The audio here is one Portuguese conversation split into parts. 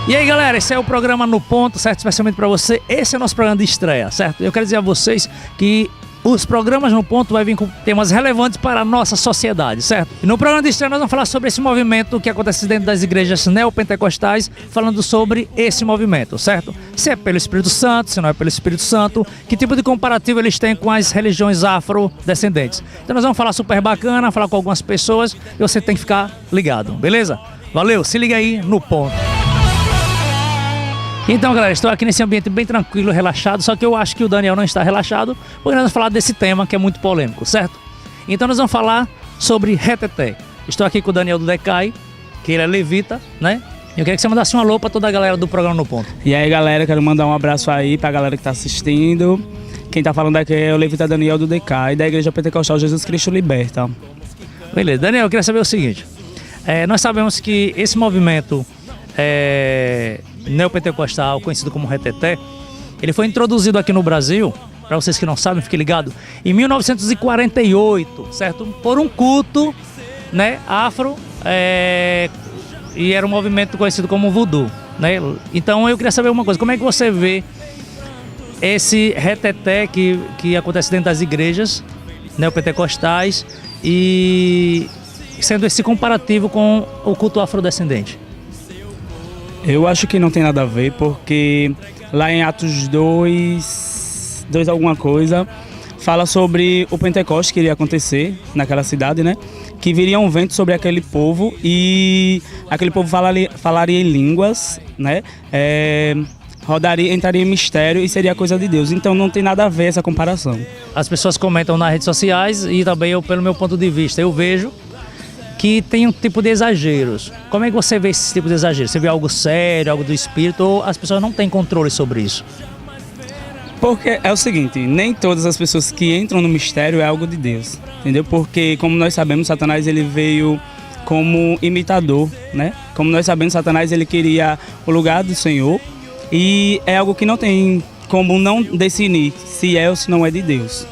E aí, galera, esse é o programa No Ponto, certo? Especialmente para você, esse é o nosso programa de estreia, certo? Eu quero dizer a vocês que os programas No Ponto vai vir com temas relevantes para a nossa sociedade, certo? E no programa de estreia nós vamos falar sobre esse movimento que acontece dentro das igrejas neopentecostais, falando sobre esse movimento, certo? Se é pelo Espírito Santo, se não é pelo Espírito Santo, que tipo de comparativo eles têm com as religiões afrodescendentes. Então nós vamos falar super bacana, falar com algumas pessoas e você tem que ficar ligado, beleza? Valeu, se liga aí no Ponto. Então, galera, estou aqui nesse ambiente bem tranquilo, relaxado, só que eu acho que o Daniel não está relaxado, porque nós vamos falar desse tema que é muito polêmico, certo? Então nós vamos falar sobre reteté. Estou aqui com o Daniel do Decai, que ele é levita, né? Eu queria que você mandasse um alô para toda a galera do programa No Ponto. E aí, galera, quero mandar um abraço aí pra galera que tá assistindo. Quem tá falando aqui é o levita Daniel do Decai, da Igreja Pentecostal Jesus Cristo Liberta. Beleza, Daniel, eu queria saber o seguinte. Nós sabemos que esse movimento neopentecostal, conhecido como reteté, ele foi introduzido aqui no Brasil, para vocês que não sabem, fiquem ligados, em 1948, certo? Por um culto, né, afro, e era um movimento conhecido como voodoo, né? Então eu queria saber uma coisa, como é que você vê esse reteté que acontece dentro das igrejas neopentecostais e sendo esse comparativo com o culto afrodescendente? Eu acho que não tem nada a ver, porque lá em Atos 2 alguma coisa, fala sobre o Pentecoste que iria acontecer naquela cidade, né? Que viria um vento sobre aquele povo e aquele povo falaria em línguas, né? Entraria em mistério e seria coisa de Deus. Então não tem nada a ver essa comparação. As pessoas comentam nas redes sociais e também pelo meu ponto de vista, eu vejo que tem um tipo de exageros. Como é que você vê esse tipo de exagero? Você vê algo sério, algo do espírito, ou as pessoas não têm controle sobre isso? Porque é o seguinte, nem todas as pessoas que entram no mistério é algo de Deus, entendeu? Porque, como nós sabemos, Satanás ele veio como imitador, né? Como nós sabemos, Satanás ele queria o lugar do Senhor e é algo que não tem como não definir se é ou se não é de Deus.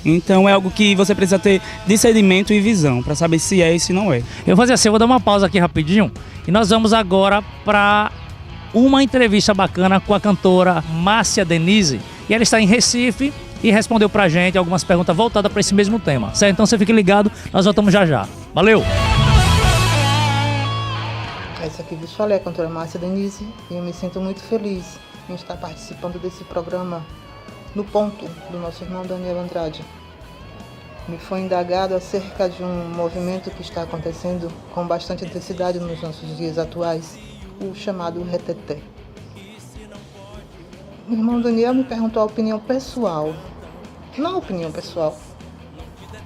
Então é algo que você precisa ter discernimento e visão para saber se é e se não é. Eu vou fazer assim, eu vou dar uma pausa aqui rapidinho e nós vamos agora para uma entrevista bacana com a cantora Márcia Denise. E ela está em Recife e respondeu pra gente algumas perguntas voltadas para esse mesmo tema, certo? Então você fique ligado, nós voltamos já já. Valeu! Essa aqui vos falei, a cantora Márcia Denise, e eu me sinto muito feliz em estar participando desse programa No Ponto, do nosso irmão Daniel Andrade. Me foi indagado acerca de um movimento que está acontecendo com bastante intensidade nos nossos dias atuais, o chamado reteté. O irmão Daniel me perguntou a opinião pessoal. Na opinião pessoal,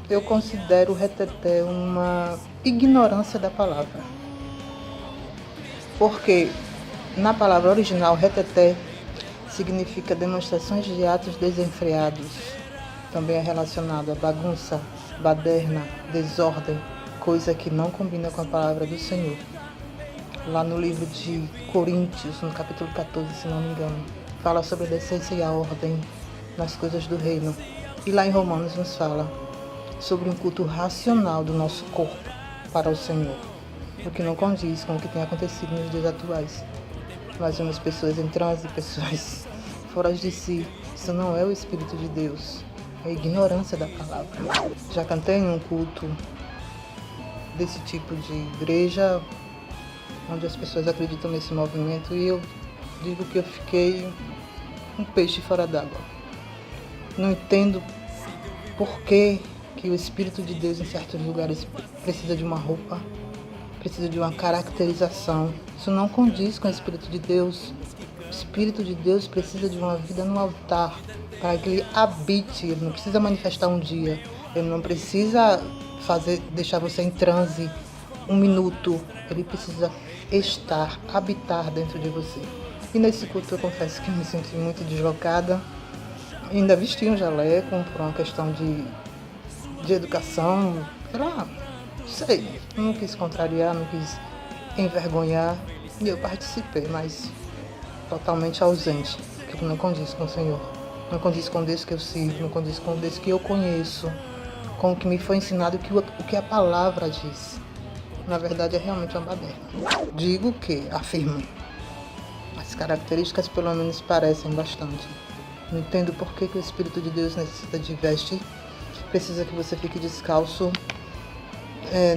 eu considero o reteté uma ignorância da palavra. Porque na palavra original, reteté significa demonstrações de atos desenfreados. Também é relacionado a bagunça, baderna, desordem, coisa que não combina com a palavra do Senhor. Lá no livro de Coríntios, no capítulo 14, se não me engano, fala sobre a decência e a ordem nas coisas do reino. E lá em Romanos nos fala sobre um culto racional do nosso corpo para o Senhor, o que não condiz com o que tem acontecido nos dias atuais. Nós vemos pessoas em transe, pessoas fora de si. Isso não é o Espírito de Deus, é a ignorância da palavra. Já cantei em um culto desse tipo de igreja, onde as pessoas acreditam nesse movimento, e eu digo que eu fiquei um peixe fora d'água. Não entendo por que o Espírito de Deus em certos lugares precisa de uma roupa, precisa de uma caracterização. Isso não condiz com o Espírito de Deus. O Espírito de Deus precisa de uma vida no altar, para que ele habite. Ele não precisa manifestar um dia, ele não precisa deixar você em transe um minuto. Ele precisa estar, habitar dentro de você. E nesse culto eu confesso que me senti muito deslocada. Ainda vesti um jaleco por uma questão de educação. Sei, não quis contrariar, não quis envergonhar. E eu participei, mas totalmente ausente, porque não condiz com o Senhor. Não condiz com o Deus que eu sirvo, não condiz com o Deus que eu conheço, com o que me foi ensinado, o que a palavra diz. Na verdade, é realmente uma baderna. Afirmo As características pelo menos parecem bastante. Não entendo por que o Espírito de Deus necessita de veste, precisa que você fique descalço.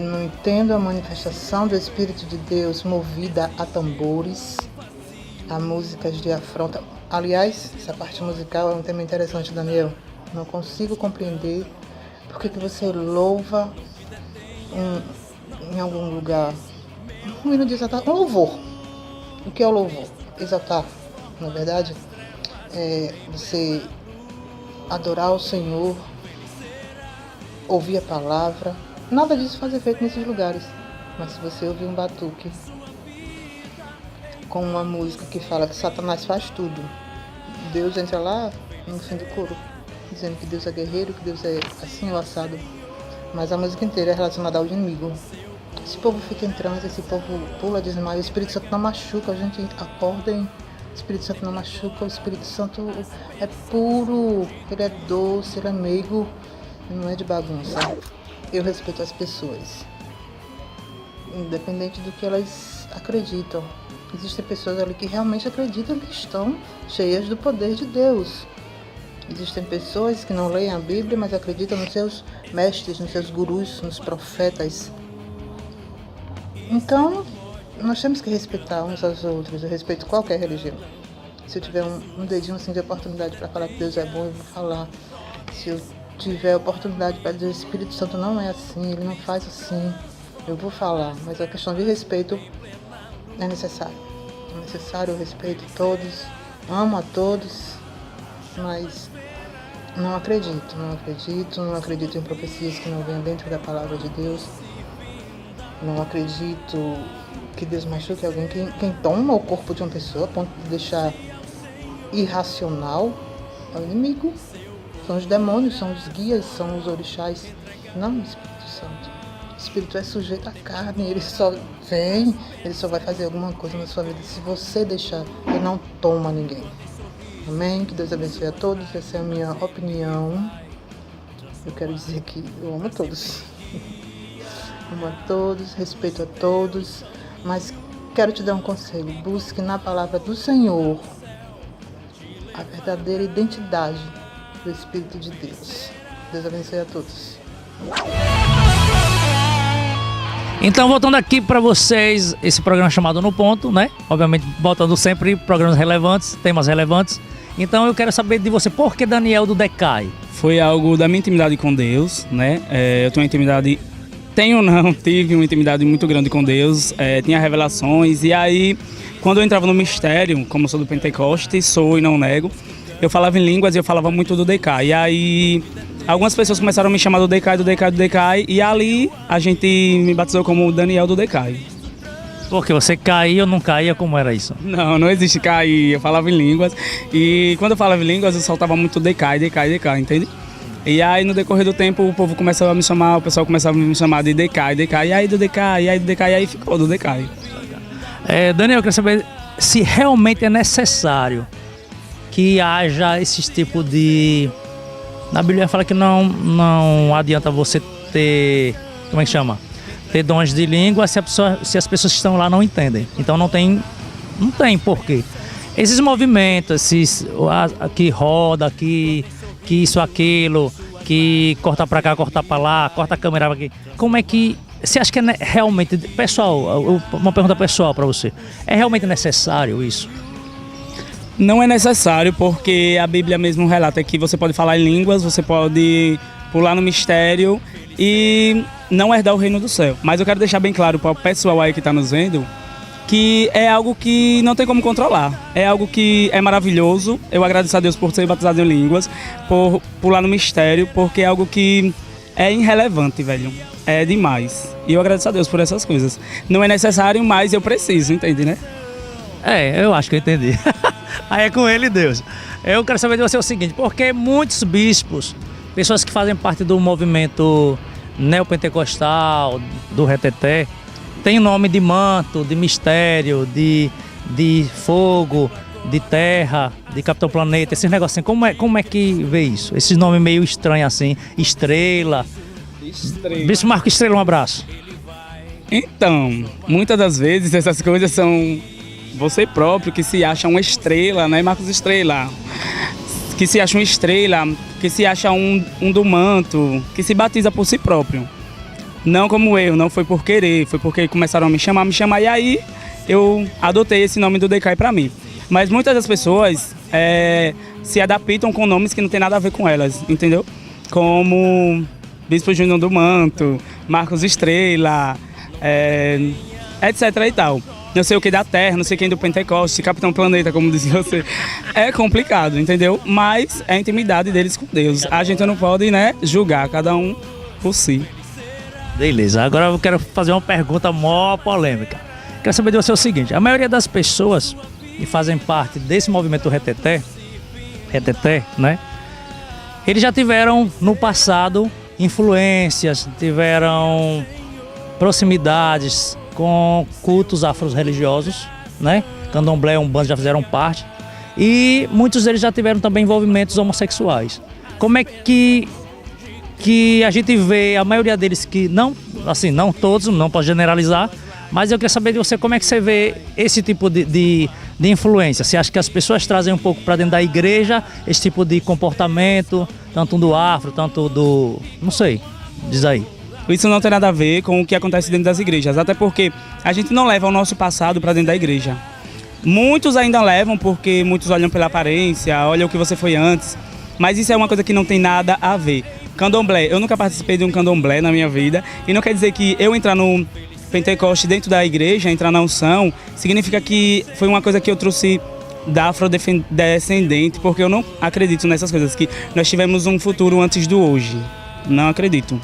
Não entendo a manifestação do Espírito de Deus movida a tambores, a músicas de afronta. Aliás, essa parte musical é um tema interessante, Daniel. Não consigo compreender por que você louva em algum lugar. Um hino de exaltar, um louvor. O que é o louvor? Exaltar, na verdade, é você adorar o Senhor, ouvir a palavra. Nada disso faz efeito nesses lugares. Mas se você ouvir um batuque com uma música que fala que Satanás faz tudo, Deus entra lá no fim do coro, dizendo que Deus é guerreiro, que Deus é assim ou assado. Mas a música inteira é relacionada ao inimigo. Esse povo fica em transe, esse povo pula, desmaia. O Espírito Santo não machuca, a gente acordem. O Espírito Santo não machuca, o Espírito Santo é puro, ele é doce, ele é meigo, não é de bagunça. Eu respeito as pessoas, independente do que elas acreditam. Existem pessoas ali que realmente acreditam que estão cheias do poder de Deus. Existem pessoas que não leem a Bíblia, mas acreditam nos seus mestres, nos seus gurus, nos profetas. Então, nós temos que respeitar uns aos outros. Eu respeito qualquer religião. Se eu tiver um dedinho assim de oportunidade para falar que Deus é bom, eu vou falar. Se eu tiver oportunidade para dizer que o Espírito Santo não é assim, ele não faz assim, eu vou falar. Mas a questão de respeito é necessário. É necessário, eu respeito todos, amo a todos, mas não acredito em profecias que não venham dentro da palavra de Deus. Não acredito que Deus machuque alguém. Quem toma o corpo de uma pessoa a ponto de deixar irracional é o inimigo. São os demônios, são os guias, são os orixás, não o Espírito Santo. O Espírito é sujeito à carne, ele só vem, ele só vai fazer alguma coisa na sua vida se você deixar. Ele não toma ninguém. Amém? Que Deus abençoe a todos. Essa é a minha opinião. Eu quero dizer que eu amo a todos. Amo a todos, respeito a todos, mas quero te dar um conselho. Busque na palavra do Senhor a verdadeira identidade do Espírito de Deus. Deus abençoe a todos. Então, voltando aqui para vocês, esse programa chamado No Ponto, né? Obviamente, botando sempre programas relevantes, temas relevantes. Então, eu quero saber de você, por que Daniel do Decai? Foi algo da minha intimidade com Deus, né? Eu tive uma intimidade muito grande com Deus, tinha revelações. E aí, quando eu entrava no mistério, como eu sou do Pentecoste, sou e não nego, eu falava em línguas e eu falava muito do Decai. E aí, algumas pessoas começaram a me chamar do Decai, e ali a gente me batizou como Daniel do Decai. Porque você caía ou não caía, como era isso? Não existe cair, eu falava em línguas. E quando eu falava em línguas, eu soltava muito Decai, entende? E aí, no decorrer do tempo, o povo começou a me chamar, o pessoal começava a me chamar de Decai, e aí do Decai, e aí ficou do Decai. Daniel, eu quero saber se realmente é necessário que haja esse tipo de... Na Bíblia fala que não adianta você ter... Como é que chama? Ter dons de língua se as pessoas que estão lá não entendem. Então não tem porquê. Esses movimentos, que roda, que isso, aquilo, que corta pra cá, corta pra lá, corta a câmera aqui. Como é que... Você acha que é realmente... Pessoal, uma pergunta pessoal pra você. É realmente necessário isso? Não é necessário, porque a Bíblia mesmo relata que você pode falar em línguas, você pode pular no mistério e não herdar o reino do céu. Mas eu quero deixar bem claro para o pessoal aí que está nos vendo que é algo que não tem como controlar. É algo que é maravilhoso. Eu agradeço a Deus por ser batizado em línguas, por pular no mistério, porque é algo que é irrelevante, velho. É demais. E eu agradeço a Deus por essas coisas. Não é necessário, mas eu preciso, entende, né? Eu acho que eu entendi. Aí é com ele, Deus. Eu quero saber de você o seguinte, porque muitos bispos, pessoas que fazem parte do movimento neopentecostal, do reteté, tem nome de manto, de mistério, de fogo, de terra, de Capitão Planeta, esses negocinhos. Como é que vê isso? Esses nomes meio estranhos assim, Estrela. Bispo Marco Estrela, um abraço. Então, muitas das vezes essas coisas são você próprio que se acha uma estrela, né, Marcos Estrela? Que se acha uma estrela, que se acha um do manto, que se batiza por si próprio. Não como eu, não foi por querer, foi porque começaram a me chamar, e aí eu adotei esse nome do Decai para mim. Mas muitas das pessoas se adaptam com nomes que não tem nada a ver com elas, entendeu? Como Bispo Júnior do Manto, Marcos Estrela, etc e tal. Não sei o que da Terra, não sei quem do Pentecoste, Capitão Planeta, como disse você. É complicado, entendeu? Mas é a intimidade deles com Deus. A gente não pode, né, julgar, cada um por si. Beleza, agora eu quero fazer uma pergunta mó polêmica. Quero saber de você o seguinte: a maioria das pessoas que fazem parte desse movimento reteté, né? Eles já tiveram no passado influências, tiveram proximidades com cultos afro-religiosos, né? Candomblé e Umbanda já fizeram parte. E muitos deles já tiveram também envolvimentos homossexuais. Como é que a gente vê a maioria deles que não, assim, não todos, não pode generalizar, mas eu queria saber de você como é que você vê esse tipo de influência. Você acha que as pessoas trazem um pouco para dentro da igreja esse tipo de comportamento, tanto do afro, tanto do... não sei, diz aí. Isso não tem nada a ver com o que acontece dentro das igrejas, até porque a gente não leva o nosso passado para dentro da igreja. Muitos ainda levam porque muitos olham pela aparência, olham o que você foi antes, mas isso é uma coisa que não tem nada a ver. Candomblé, eu nunca participei de um candomblé na minha vida, e não quer dizer que eu entrar no Pentecoste dentro da igreja, entrar na unção, significa que foi uma coisa que eu trouxe da afrodescendente, porque eu não acredito nessas coisas, que nós tivemos um futuro antes do hoje. Não acredito.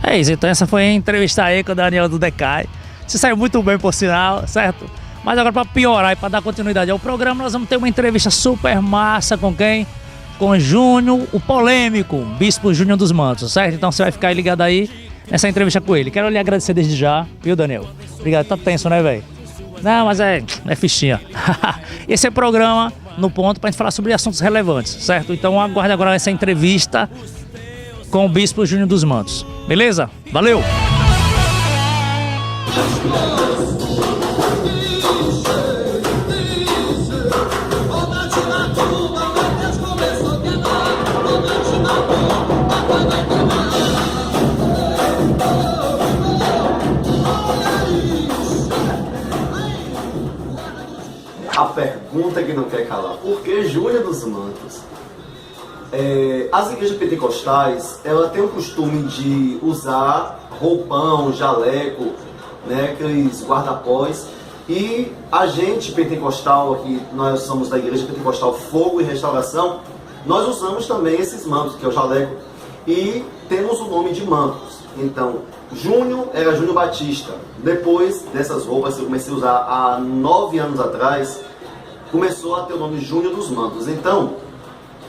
É isso, então essa foi a entrevista aí com o Daniel do Decai. Você saiu muito bem, por sinal, certo? Mas agora, para piorar e para dar continuidade ao programa, nós vamos ter uma entrevista super massa com quem? Com Júnior, o polêmico Bispo Júnior dos Mantos, certo? Então você vai ficar ligado aí nessa entrevista com ele. Quero lhe agradecer desde já, viu, Daniel? Obrigado, tá tenso, né, velho? Não, mas é fichinha. Esse é o programa No Ponto pra gente falar sobre assuntos relevantes, certo? Então aguarde agora essa entrevista com o Bispo Júnior dos Mantos. Beleza? Valeu! A pergunta que não quer calar: por que Júnior dos Mantos? As igrejas pentecostais, ela tem o costume de usar roupão, jaleco, né, aqueles guarda-pós, e a gente pentecostal, aqui nós somos da igreja pentecostal Fogo e Restauração, nós usamos também esses mantos, que é o jaleco, e temos o nome de mantos. Então, Júnior era Júnior Batista. Depois dessas roupas que eu comecei a usar há 9 anos atrás, começou a ter o nome Júnior dos Mantos. Então,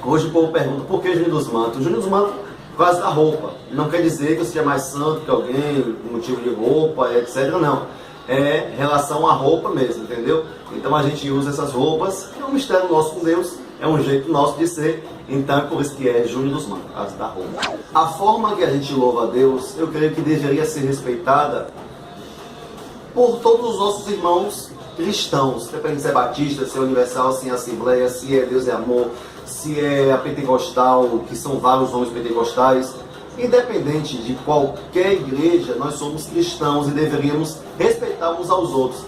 hoje o povo pergunta: por que Júnior dos Mantos? Júnior dos Mantos, por causa da roupa. Não quer dizer que eu seja mais santo que alguém, motivo de roupa, etc. Não. É relação à roupa mesmo, entendeu? Então a gente usa essas roupas, é um mistério nosso com Deus, é um jeito nosso de ser. Então é por isso que é Júnior dos Mantos, por causa da roupa. A forma que a gente louva a Deus, eu creio que deveria ser respeitada por todos os nossos irmãos cristãos, independente se é batista, se é universal, se é assembleia, se é Deus é amor, se é a pentecostal, que são vários nomes pentecostais. Independente de qualquer igreja, nós somos cristãos e deveríamos respeitar uns aos outros.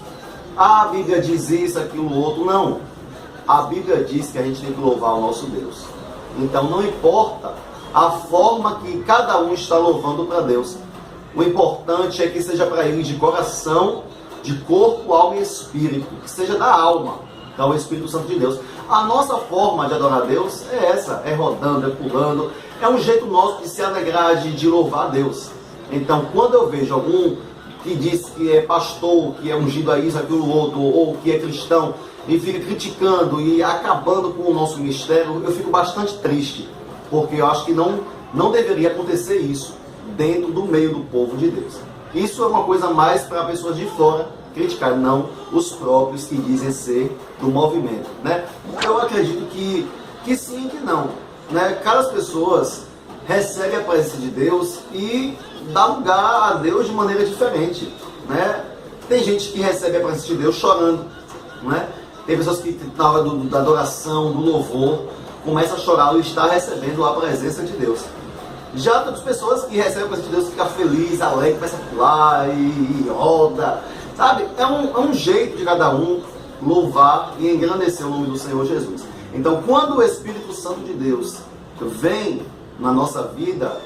A Bíblia diz isso, aquilo, outro. Não. A Bíblia diz que a gente tem que louvar o nosso Deus. Então não importa a forma que cada um está louvando para Deus. O importante é que seja para ele de coração, de corpo, alma e espírito. Que seja da alma, que é o Espírito Santo de Deus. A nossa forma de adorar a Deus é essa. É rodando, é pulando. É um jeito nosso de se alegrar, de louvar a Deus. Então, quando eu vejo algum que diz que é pastor, que é ungido a isso, aquilo, outro, ou que é cristão, e fica criticando e acabando com o nosso ministério, eu fico bastante triste. Porque eu acho que não deveria acontecer isso dentro do meio do povo de Deus. Isso é uma coisa mais para pessoas de fora criticar, não os próprios que dizem ser do movimento, né? Eu acredito que sim e que não, né? Cada pessoa recebe a presença de Deus e dá lugar a Deus de maneira diferente, né? Tem gente que recebe a presença de Deus chorando, não é? Tem pessoas que na hora da adoração, do louvor, começam a chorar ou estar recebendo a presença de Deus. Já outras pessoas que recebem a presença de Deus ficam felizes, alegres, começam a pular e roda, sabe? É um jeito de cada um louvar e engrandecer o nome do Senhor Jesus. Então, quando o Espírito Santo de Deus vem na nossa vida,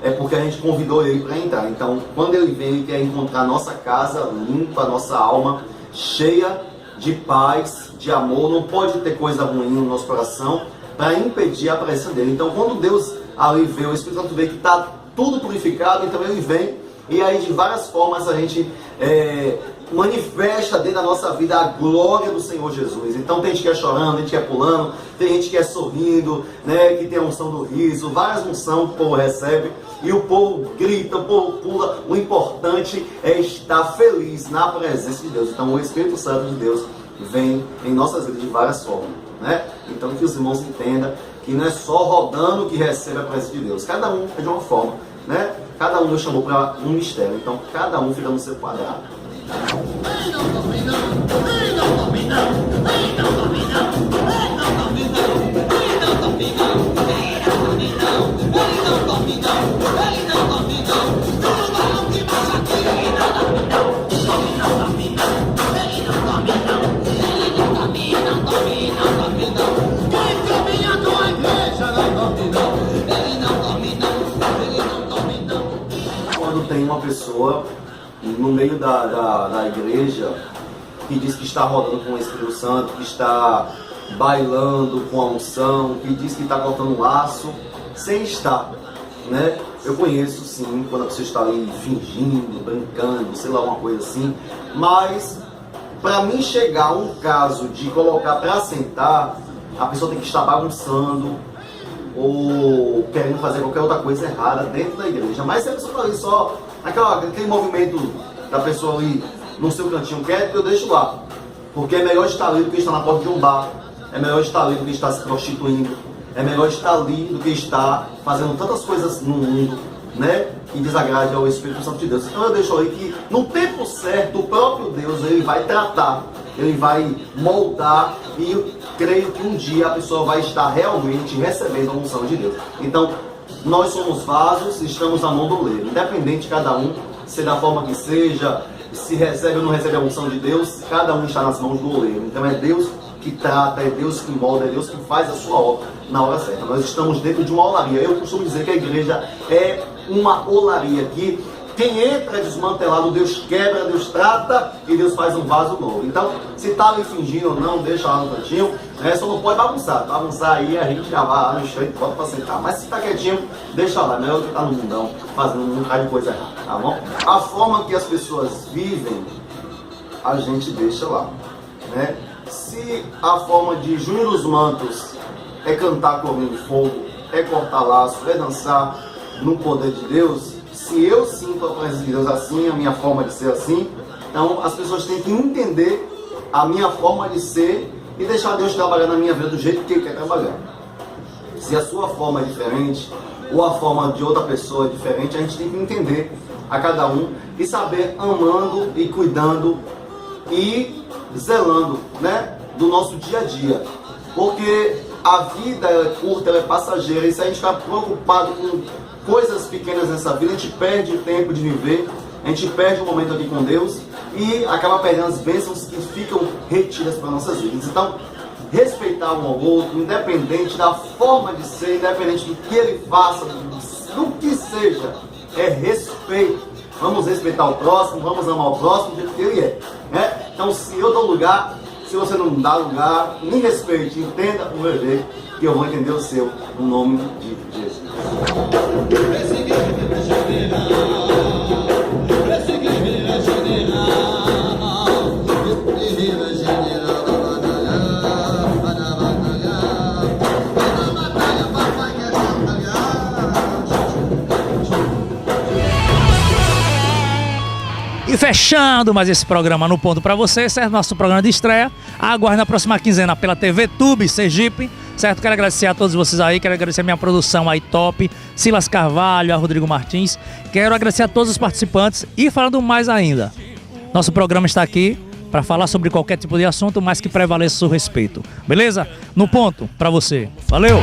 é porque a gente convidou ele para entrar. Então, quando ele vem, ele quer encontrar a nossa casa limpa, a nossa alma cheia de paz, de amor. Não pode ter coisa ruim no nosso coração para impedir a presença dele. Então, quando Deus ali vê, o Espírito Santo vê que está tudo purificado, então ele vem, e aí de várias formas a gente manifesta dentro da nossa vida a glória do Senhor Jesus. Então tem gente que é chorando, tem gente que é pulando, tem gente que é sorrindo, né, que tem a unção do riso, várias unções que o povo recebe, e o povo grita, o povo pula. O importante é estar feliz na presença de Deus. Então o Espírito Santo de Deus vem em nossas vidas de várias formas, né? Então que os irmãos entendam que não é só rodando que recebe a presença de Deus. Cada um é de uma forma, né? Cada um Deus chamou para um mistério. Então cada um fica no seu quadrado. Quando tem uma pessoa no meio da igreja que diz que está rodando com o Espírito Santo, que está bailando com a unção, que diz que está cortando um laço, sem estar, né? Eu conheço sim, quando a pessoa está ali fingindo, brincando, sei lá, uma coisa assim, mas para mim chegar a um caso de colocar para sentar, a pessoa tem que estar bagunçando ou querendo fazer qualquer outra coisa errada dentro da igreja. Mas se a pessoa está ali só, aquele movimento da pessoa ali no seu cantinho quieto, eu deixo lá. Porque é melhor estar ali do que estar na porta de um bar, é melhor estar ali do que estar se prostituindo, é melhor estar ali do que estar fazendo tantas coisas no mundo, né, que desagrade ao Espírito Santo de Deus. Então eu deixo ali que no tempo certo o próprio Deus ele vai tratar, ele vai moldar, e eu creio que um dia a pessoa vai estar realmente recebendo a unção de Deus. Então nós somos vasos, estamos na mão do oleiro, independente de cada um ser da forma que seja, se recebe ou não recebe a unção de Deus, cada um está nas mãos do oleiro. Então é Deus que trata, é Deus que molda, é Deus que faz a sua obra na hora certa. Nós estamos dentro de uma olaria. Eu costumo dizer que a igreja é uma olaria que quem entra é desmantelado, Deus quebra, Deus trata e Deus faz um vaso novo. Então, se está ali fingindo ou não, deixa lá no cantinho, né? Só não pode bagunçar. Bagunçar aí a gente já vai lá no chão e bota para sentar. Mas se está quietinho, deixa lá, melhor do que estar no mundão fazendo um bocado de coisa errada, tá bom? A forma que as pessoas vivem, a gente deixa lá, né? Se a forma de Júnior dos Mantos é cantar correndo fogo, é cortar laço, é dançar no poder de Deus, se eu sinto a presença de Deus assim, a minha forma de ser assim, então as pessoas têm que entender a minha forma de ser e deixar Deus trabalhar na minha vida do jeito que Ele quer trabalhar. Se a sua forma é diferente, ou a forma de outra pessoa é diferente, a gente tem que entender a cada um e saber amando e cuidando e zelando, né, do nosso dia a dia. Porque a vida é curta, ela é passageira, e se a gente ficar preocupado com coisas pequenas nessa vida, a gente perde o tempo de viver, a gente perde o momento aqui com Deus e acaba perdendo as bênçãos que ficam retidas para nossas vidas. Então, respeitar um ao outro, independente da forma de ser, independente do que ele faça, do que seja, é respeito. Vamos respeitar o próximo, vamos amar o próximo do jeito que ele é, né? Então, se eu dou lugar, se você não dá lugar, me respeite, entenda o meu jeito, que eu vou entender o seu, no nome de Jesus. E fechando mais esse programa no ponto para você, esse é nosso programa de estreia. Aguarde na próxima quinzena pela TV Tube Sergipe, certo? Quero agradecer a todos vocês aí, quero agradecer a minha produção aí top, Silas Carvalho, a Rodrigo Martins. Quero agradecer a todos os participantes e falando mais ainda, nosso programa está aqui para falar sobre qualquer tipo de assunto, mas que prevaleça o respeito. Beleza? No ponto, para você. Valeu!